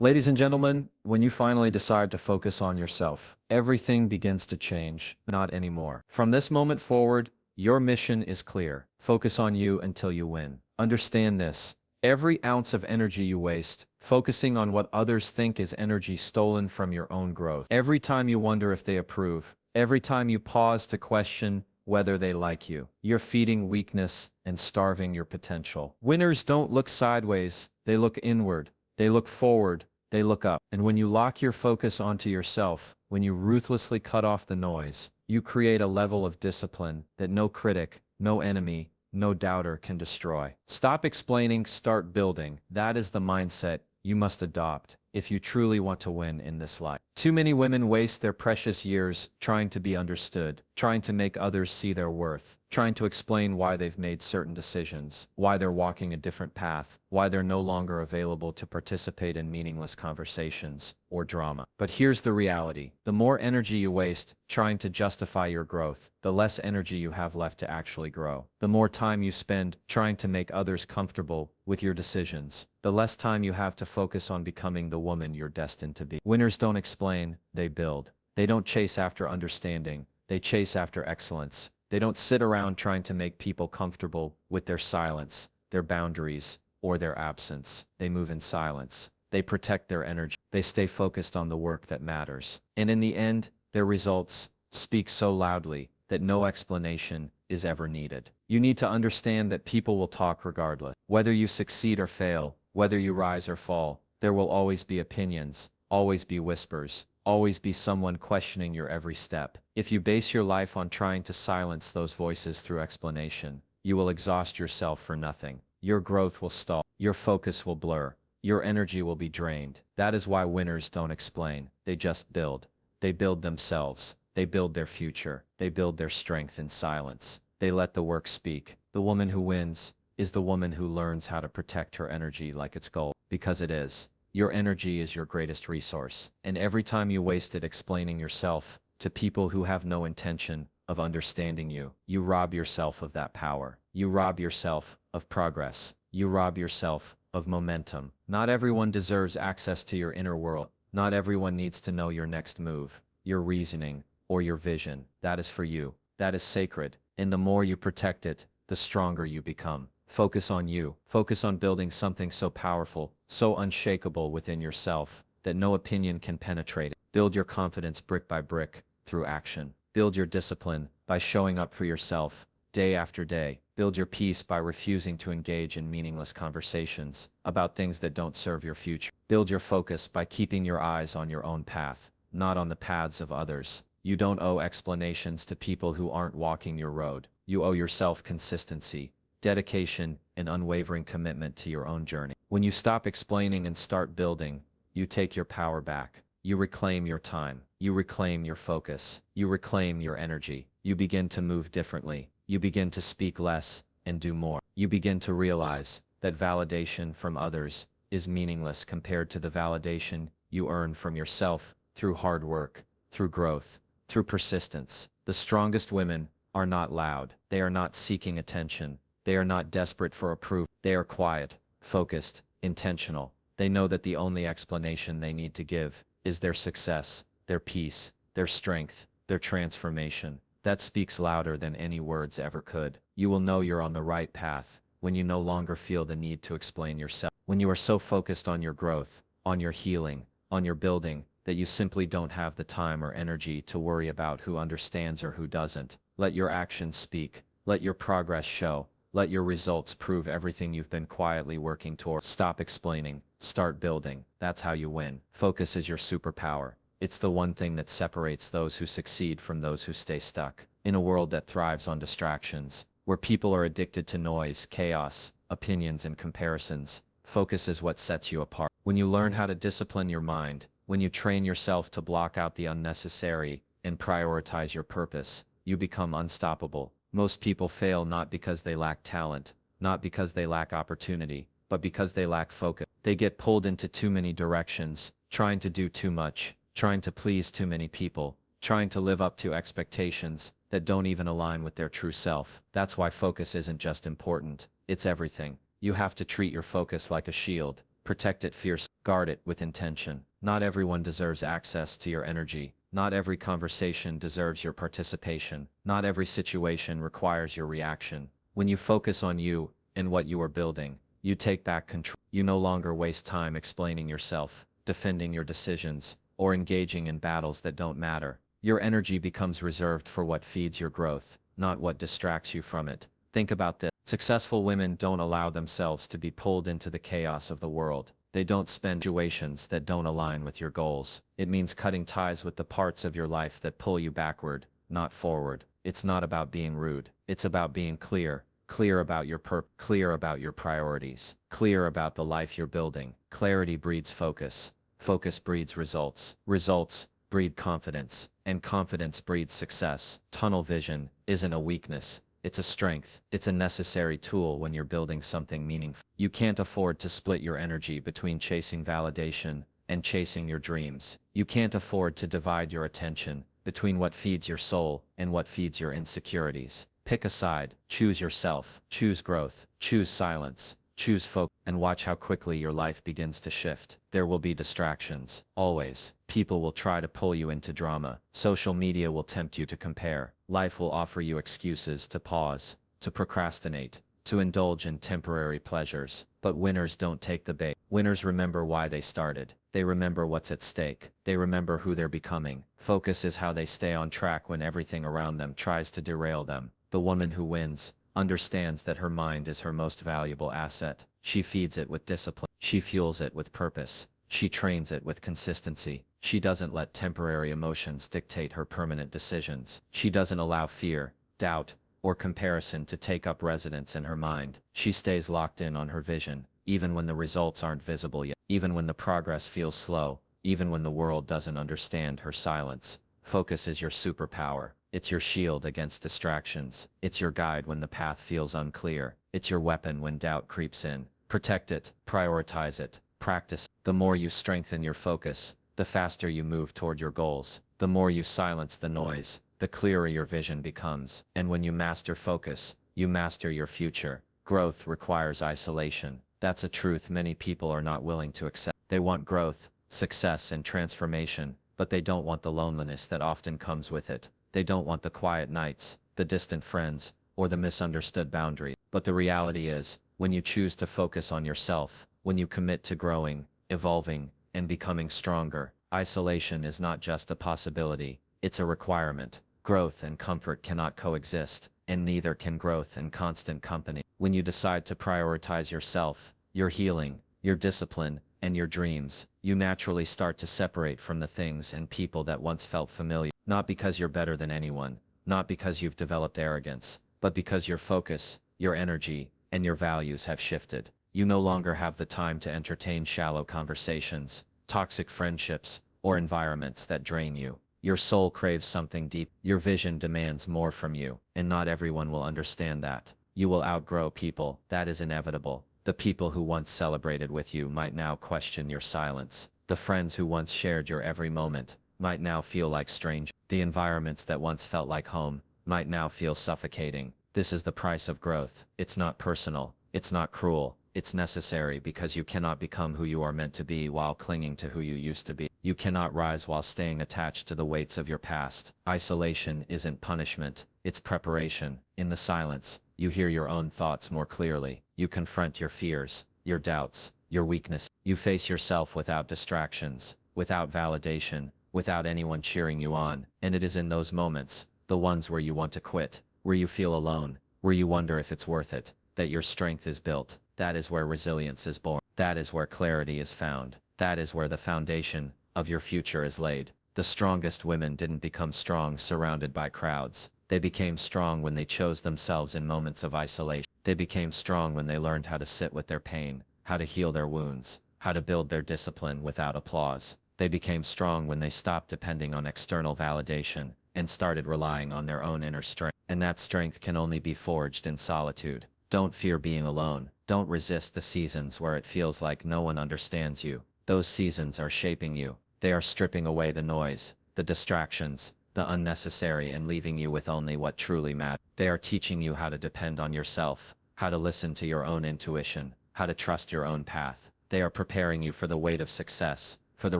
Ladies and gentlemen, when you finally decide to focus on yourself, everything begins to change, not anymore. From this moment forward, your mission is clear. Focus on you until you win. Understand this. Every ounce of energy you waste, focusing on what others think is energy stolen from your own growth. Every time you wonder if they approve, every time you pause to question whether they like you, you're feeding weakness and starving your potential. Winners don't look sideways, they look inward. They look forward, they look up. And when you lock your focus onto yourself, when you ruthlessly cut off the noise, you create a level of discipline that no critic, no enemy, no doubter can destroy. Stop explaining, start building. That is the mindset you must adopt if you truly want to win in this life. Too many women waste their precious years trying to be understood, trying to make others see their worth, trying to explain why they've made certain decisions, why they're walking a different path, why they're no longer available to participate in meaningless conversations or drama. But here's the reality. The more energy you waste trying to justify your growth, the less energy you have left to actually grow. The more time you spend trying to make others comfortable with your decisions, the less time you have to focus on becoming the woman you're destined to be. Winners don't explain, they build. They don't chase after understanding, they chase after excellence. They don't sit around trying to make people comfortable with their silence, their boundaries, or their absence. They move in silence. They protect their energy. They stay focused on the work that matters. And in the end, their results speak so loudly that no explanation is ever needed. You need to understand that people will talk regardless. Whether you succeed or fail, whether you rise or fall, there will always be opinions, always be whispers, always be someone questioning your every step. If you base your life on trying to silence those voices through explanation, you will exhaust yourself for nothing. Your growth will stall. Your focus will blur. Your energy will be drained. That is why winners don't explain. They just build. They build themselves. They build their future. They build their strength in silence. They let the work speak. The woman who wins is the woman who learns how to protect her energy like it's gold, because it is. Your energy is your greatest resource, and every time you waste it explaining yourself to people who have no intention of understanding you, you rob yourself of that power. You rob yourself of progress. You rob yourself of momentum. Not everyone deserves access to your inner world. Not everyone needs to know your next move, your reasoning, or your vision. That is for you. That is sacred, and the more you protect it, the stronger you become. Focus on you. Focus on building something so powerful, so unshakable within yourself, that no opinion can penetrate it. Build your confidence brick by brick, through action. Build your discipline by showing up for yourself, day after day. Build your peace by refusing to engage in meaningless conversations about things that don't serve your future. Build your focus by keeping your eyes on your own path, not on the paths of others. You don't owe explanations to people who aren't walking your road. You owe yourself consistency, dedication, and unwavering commitment to your own journey. When you stop explaining and start building, you take your power back. You reclaim your time. You reclaim your focus. You reclaim your energy. You begin to move differently. You begin to speak less and do more. You begin to realize that validation from others is meaningless compared to the validation you earn from yourself through hard work, through growth, through persistence. The strongest women are not loud. They are not seeking attention. They are not desperate for approval. They are quiet, focused, intentional. They know that the only explanation they need to give is their success, their peace, their strength, their transformation. That speaks louder than any words ever could. You will know you're on the right path when you no longer feel the need to explain yourself. When you are so focused on your growth, on your healing, on your building, that you simply don't have the time or energy to worry about who understands or who doesn't. Let your actions speak. Let your progress show. Let your results prove everything you've been quietly working toward. Stop explaining. Start building. That's how you win. Focus is your superpower. It's the one thing that separates those who succeed from those who stay stuck. In a world that thrives on distractions, where people are addicted to noise, chaos, opinions, and comparisons, focus is what sets you apart. When you learn how to discipline your mind, when you train yourself to block out the unnecessary and prioritize your purpose, you become unstoppable. Most people fail not because they lack talent, not because they lack opportunity, but because they lack focus. They get pulled into too many directions, trying to do too much, trying to please too many people, trying to live up to expectations that don't even align with their true self. That's why focus isn't just important, it's everything. You have to treat your focus like a shield, Protect it fiercely. Guard it with intention. Not everyone deserves access to your energy. Not every conversation deserves your participation. Not every situation requires your reaction. When you focus on you and what you are building, you take back control. You no longer waste time explaining yourself, defending your decisions, or engaging in battles that don't matter. Your energy becomes reserved for what feeds your growth, not what distracts you from it. Think about this. Successful women don't allow themselves to be pulled into the chaos of the world. They don't spend situations that don't align with your goals. It means cutting ties with the parts of your life that pull you backward, not forward. It's not about being rude. It's about being clear. Clear about your purpose, clear about your priorities, clear about the life you're building. Clarity breeds focus. Focus breeds results. Results breed confidence. And confidence breeds success. Tunnel vision isn't a weakness. It's a strength. It's a necessary tool when you're building something meaningful. You can't afford to split your energy between chasing validation and chasing your dreams. You can't afford to divide your attention between what feeds your soul and what feeds your insecurities. Pick a side. Choose yourself. Choose growth. Choose silence. Choose focus, and watch how quickly your life begins to shift. There will be distractions. Always. People will try to pull you into drama. Social media will tempt you to compare. Life will offer you excuses to pause, to procrastinate, to indulge in temporary pleasures. But winners don't take the bait. Winners remember why they started. They remember what's at stake. They remember who they're becoming. Focus is how they stay on track when everything around them tries to derail them. The woman who wins understands that her mind is her most valuable asset. She feeds it with discipline. She fuels it with purpose. She trains it with consistency. She doesn't let temporary emotions dictate her permanent decisions. She doesn't allow fear, doubt, or comparison to take up residence in her mind. She stays locked in on her vision, even when the results aren't visible yet, even when the progress feels slow, even when the world doesn't understand her silence. Focus is your superpower. It's your shield against distractions. It's your guide when the path feels unclear. It's your weapon when doubt creeps in. Protect it, prioritize it, practice. The more you strengthen your focus, the faster you move toward your goals. The more you silence the noise, the clearer your vision becomes. And when you master focus, you master your future. Growth requires isolation. That's a truth many people are not willing to accept. They want growth, success, and transformation, but they don't want the loneliness that often comes with it. They don't want the quiet nights, the distant friends, or the misunderstood boundary. But the reality is, when you choose to focus on yourself, when you commit to growing, evolving, and becoming stronger, isolation is not just a possibility, it's a requirement. Growth and comfort cannot coexist, and neither can growth and constant company. When you decide to prioritize yourself, your healing, your discipline, and your dreams, you naturally start to separate from the things and people that once felt familiar. Not because you're better than anyone, not because you've developed arrogance, but because your focus, your energy, and your values have shifted. You no longer have the time to entertain shallow conversations, toxic friendships, or environments that drain you. Your soul craves something deep. Your vision demands more from you, and not everyone will understand that. You will outgrow people. That is inevitable. The people who once celebrated with you might now question your silence. The friends who once shared your every moment might now feel like strangers. The environments that once felt like home might now feel suffocating. This is the price of growth. It's not personal. It's not cruel. It's necessary because you cannot become who you are meant to be while clinging to who you used to be. You cannot rise while staying attached to the weights of your past. Isolation isn't punishment. It's preparation. In the silence, you hear your own thoughts more clearly. You confront your fears, your doubts, your weakness. You face yourself without distractions, without validation, without anyone cheering you on. And it is in those moments, the ones where you want to quit, where you feel alone, where you wonder if it's worth it, that your strength is built. That is where resilience is born. That is where clarity is found. That is where the foundation of your future is laid. The strongest women didn't become strong surrounded by crowds. They became strong when they chose themselves in moments of isolation. They became strong when they learned how to sit with their pain, how to heal their wounds, how to build their discipline without applause. They became strong when they stopped depending on external validation and started relying on their own inner strength. And that strength can only be forged in solitude. Don't fear being alone. Don't resist the seasons where it feels like no one understands you. Those seasons are shaping you. They are stripping away the noise, the distractions, the unnecessary, and leaving you with only what truly matters. They are teaching you how to depend on yourself, how to listen to your own intuition, how to trust your own path. They are preparing you for the weight of success, for the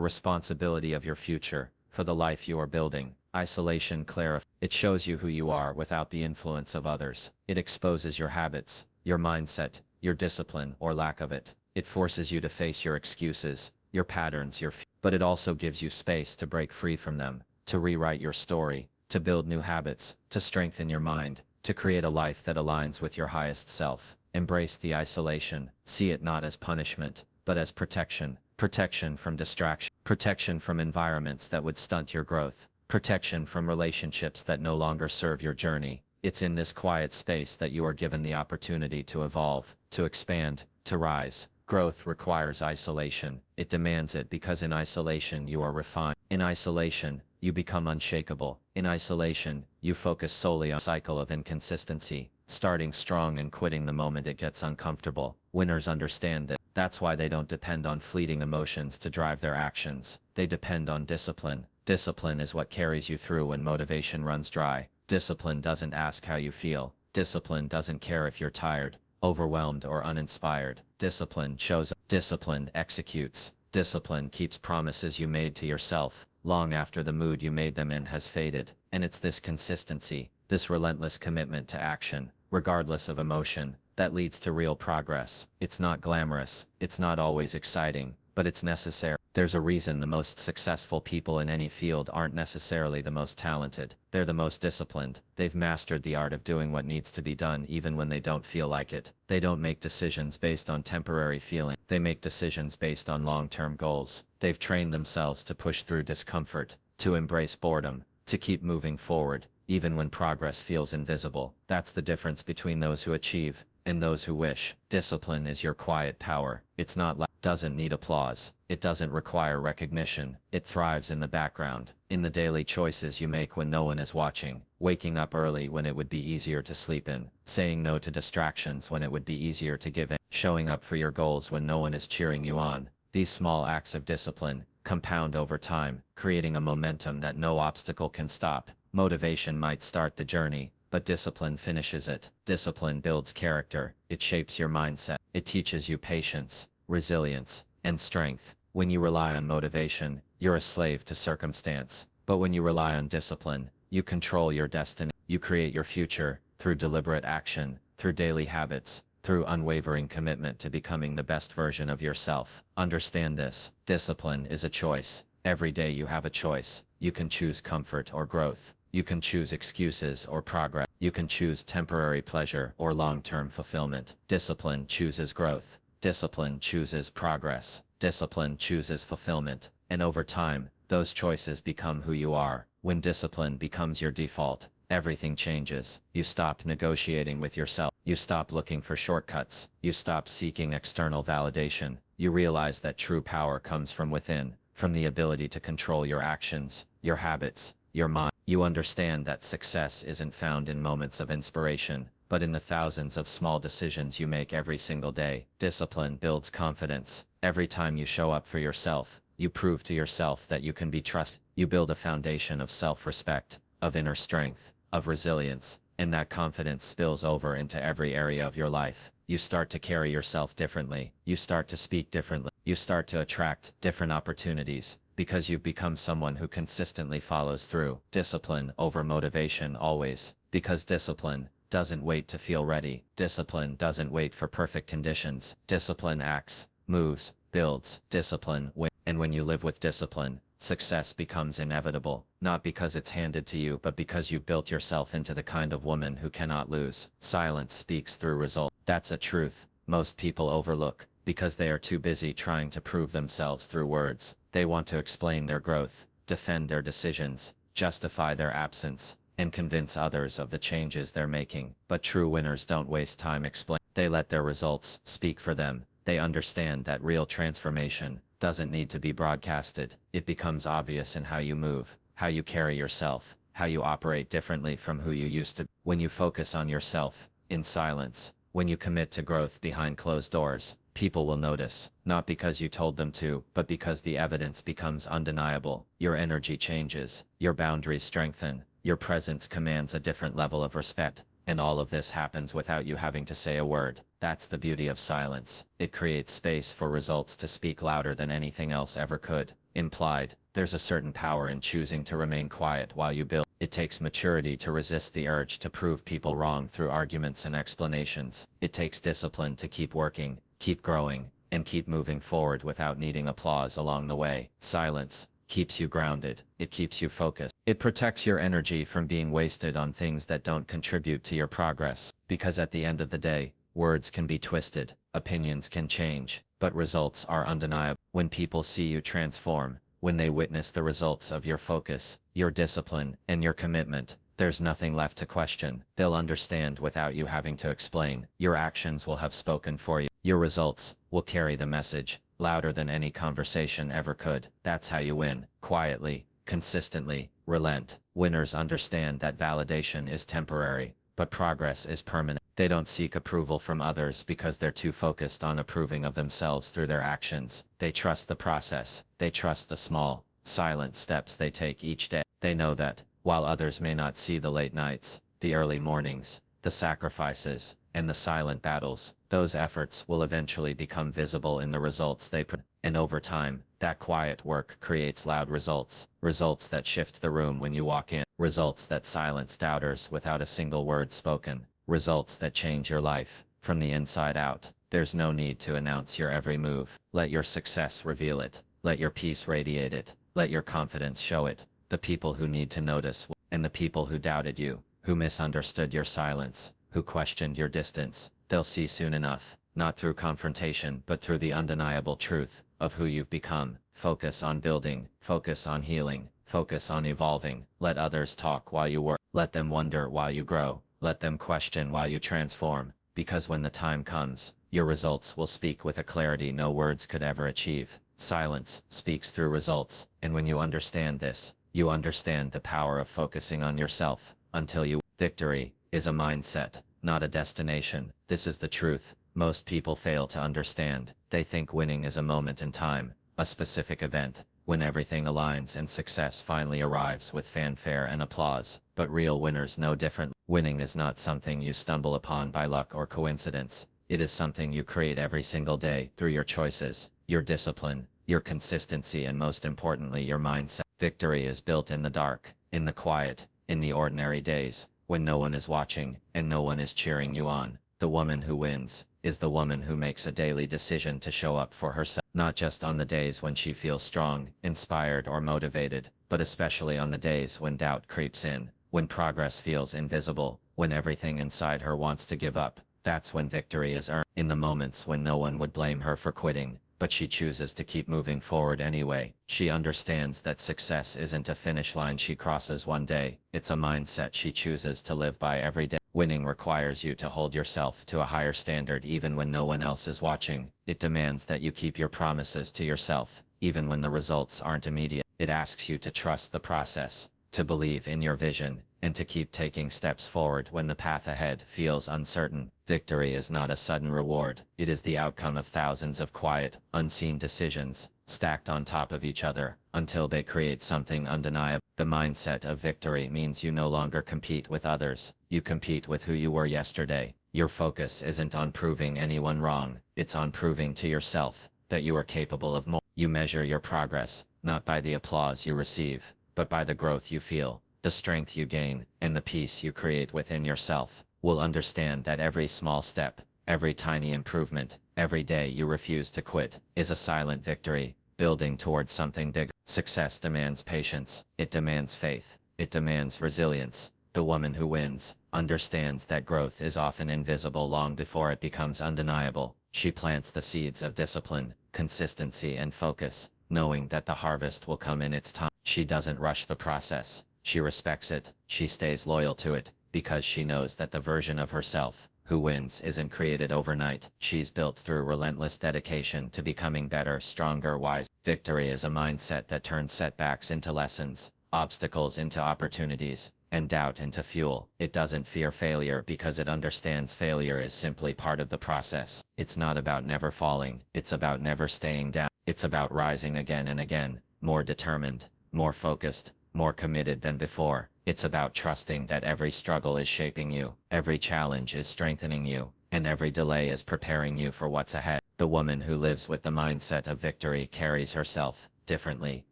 responsibility of your future, for the life you are building. Isolation clarifies. It shows you who you are without the influence of others. It exposes your habits, your mindset, your discipline or lack of it. It forces you to face your excuses, your patterns, but it also gives you space to break free from them, to rewrite your story, to build new habits, to strengthen your mind, to create a life that aligns with your highest self. Embrace the isolation. See it not as punishment, but as protection. Protection from distraction. Protection from environments that would stunt your growth. Protection from relationships that no longer serve your journey. It's in this quiet space that you are given the opportunity to evolve, to expand, to rise. Growth requires isolation. It demands it because in isolation you are refined. In isolation, you become unshakable. In isolation, you focus solely on a cycle of inconsistency, starting strong and quitting the moment it gets uncomfortable. Winners understand that. That's why they don't depend on fleeting emotions to drive their actions. They depend on discipline. Discipline is what carries you through when motivation runs dry. Discipline doesn't ask how you feel. Discipline doesn't care if you're tired, overwhelmed or uninspired. Discipline shows up. Discipline executes. Discipline keeps promises you made to yourself, long after the mood you made them in has faded. And it's this consistency, this relentless commitment to action, regardless of emotion, that leads to real progress. It's not glamorous, it's not always exciting, but it's necessary. There's a reason the most successful people in any field aren't necessarily the most talented. They're the most disciplined. They've mastered the art of doing what needs to be done even when they don't feel like it. They don't make decisions based on temporary feeling. They make decisions based on long-term goals. They've trained themselves to push through discomfort, to embrace boredom, to keep moving forward, even when progress feels invisible. That's the difference between those who achieve and those who wish. Discipline is your quiet power. It's not loud. Doesn't need applause. It doesn't require recognition. It thrives in the background, in the daily choices you make when no one is watching, waking up early when it would be easier to sleep in, saying no to distractions when it would be easier to give in, showing up for your goals when no one is cheering you on. These small acts of discipline compound over time, creating a momentum that no obstacle can stop. Motivation might start the journey, but discipline finishes it. Discipline builds character. It shapes your mindset. It teaches you patience, resilience, and strength. When you rely on motivation, you're a slave to circumstance. But when you rely on discipline, you control your destiny. You create your future through deliberate action, through daily habits, through unwavering commitment to becoming the best version of yourself. Understand this. Discipline is a choice. Every day you have a choice. You can choose comfort or growth. You can choose excuses or progress. You can choose temporary pleasure or long-term fulfillment. Discipline chooses growth. Discipline chooses progress. Discipline chooses fulfillment. And over time, those choices become who you are. When discipline becomes your default, everything changes. You stop negotiating with yourself. You stop looking for shortcuts. You stop seeking external validation. You realize that true power comes from within, from the ability to control your actions, your habits, your mind. You understand that success isn't found in moments of inspiration, but in the thousands of small decisions you make every single day. Discipline builds confidence. Every time you show up for yourself, you prove to yourself that you can be trusted. You build a foundation of self-respect, of inner strength, of resilience, and that confidence spills over into every area of your life. You start to carry yourself differently. You start to speak differently. You start to attract different opportunities, because you've become someone who consistently follows through. Discipline over motivation always, because discipline doesn't wait to feel ready. Discipline doesn't wait for perfect conditions. Discipline acts, moves, builds. Discipline wins. And when you live with discipline, success becomes inevitable, not because it's handed to you, but because you've built yourself into the kind of woman who cannot lose. Silence speaks through result. That's a truth most people overlook, because they are too busy trying to prove themselves through words. They want to explain their growth, defend their decisions, justify their absence, and convince others of the changes they're making. But true winners don't waste time explaining. They let their results speak for them. They understand that real transformation doesn't need to be broadcasted. It becomes obvious in how you move, how you carry yourself, how you operate differently from who you used to be. When you focus on yourself, in silence, when you commit to growth behind closed doors, people will notice, not because you told them to, but because the evidence becomes undeniable. Your energy changes, your boundaries strengthen, your presence commands a different level of respect, and all of this happens without you having to say a word. That's the beauty of silence. It creates space for results to speak louder than anything else ever could. Implied, there's a certain power in choosing to remain quiet while you build. It takes maturity to resist the urge to prove people wrong through arguments and explanations. It takes discipline to keep working, keep growing, and keep moving forward without needing applause along the way. Silence keeps you grounded. It keeps you focused. It protects your energy from being wasted on things that don't contribute to your progress. Because at the end of the day, words can be twisted, opinions can change, but results are undeniable. When people see you transform, when they witness the results of your focus, your discipline, and your commitment, there's nothing left to question. They'll understand without you having to explain. Your actions will have spoken for you. Your results will carry the message, louder than any conversation ever could. That's how you win. Quietly, consistently, relent. Winners understand that validation is temporary, but progress is permanent. They don't seek approval from others because they're too focused on approving of themselves through their actions. They trust the process. They trust the small, silent steps they take each day. They know that, while others may not see the late nights, the early mornings, the sacrifices, and the silent battles, those efforts will eventually become visible in the results they put. And over time, that quiet work creates loud results. Results that shift the room when you walk in. Results that silence doubters without a single word spoken. Results that change your life, from the inside out. There's no need to announce your every move. Let your success reveal it. Let your peace radiate it. Let your confidence show it. The people who need to notice, and the people who doubted you, who misunderstood your silence, who questioned your distance, they'll see soon enough, not through confrontation but through the undeniable truth of who you've become. Focus on building, focus on healing, focus on evolving. Let others talk while you work. Let them wonder while you grow. Let them question while you transform, because when the time comes, your results will speak with a clarity no words could ever achieve. Silence speaks through results, and when you understand this, you understand the power of focusing on yourself, until you. Victory is a mindset, not a destination. This is the truth most people fail to understand. They think winning is a moment in time, a specific event, when everything aligns and success finally arrives with fanfare and applause. But real winners know different. Winning is not something you stumble upon by luck or coincidence. It is something you create every single day through your choices, your discipline, your consistency, and most importantly, your mindset. Victory is built in the dark, in the quiet, in the ordinary days, when no one is watching and no one is cheering you on. The woman who wins is the woman who makes a daily decision to show up for herself, not just on the days when she feels strong, inspired, or motivated, but especially on the days when doubt creeps in, when progress feels invisible, when everything inside her wants to give up. That's when victory is earned. In the moments when no one would blame her for quitting, but she chooses to keep moving forward anyway. She understands that success isn't a finish line she crosses one day. It's a mindset she chooses to live by every day. Winning requires you to hold yourself to a higher standard even when no one else is watching. It demands that you keep your promises to yourself, even when the results aren't immediate. It asks you to trust the process, to believe in your vision, and to keep taking steps forward when the path ahead feels uncertain. Victory is not a sudden reward. It is the outcome of thousands of quiet, unseen decisions, stacked on top of each other, until they create something undeniable. The mindset of victory means you no longer compete with others. You compete with who you were yesterday. Your focus isn't on proving anyone wrong. It's on proving to yourself that you are capable of more. You measure your progress, not by the applause you receive, but by the growth you feel, the strength you gain, and the peace you create within yourself. Will understand that every small step, every tiny improvement, every day you refuse to quit, is a silent victory, building towards something bigger. Success demands patience. It demands faith. It demands resilience. The woman who wins understands that growth is often invisible long before it becomes undeniable. She plants the seeds of discipline, consistency, and focus, knowing that the harvest will come in its time. She doesn't rush the process. She respects it. She stays loyal to it, because she knows that the version of herself who wins isn't created overnight. She's built through relentless dedication to becoming better, stronger, wiser. Victory is a mindset that turns setbacks into lessons, obstacles into opportunities, and doubt into fuel. It doesn't fear failure because it understands failure is simply part of the process. It's not about never falling. It's about never staying down. It's about rising again and again, more determined, more focused, more committed than before. It's about trusting that every struggle is shaping you, every challenge is strengthening you, and every delay is preparing you for what's ahead. The woman who lives with the mindset of victory carries herself differently.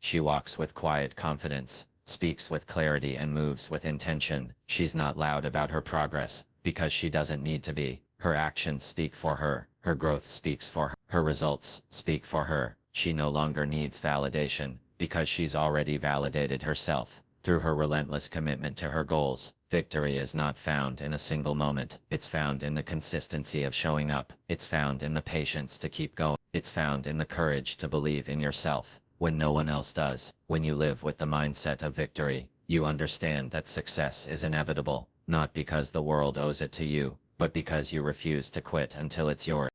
She walks with quiet confidence, speaks with clarity, and moves with intention. She's not loud about her progress, because she doesn't need to be. Her actions speak for her. Her growth speaks for her. Her results speak for her. She no longer needs validation, because she's already validated herself. Through her relentless commitment to her goals, victory is not found in a single moment. It's found in the consistency of showing up. It's found in the patience to keep going. It's found in the courage to believe in yourself when no one else does. When you live with the mindset of victory, you understand that success is inevitable, not because the world owes it to you, but because you refuse to quit until it's yours.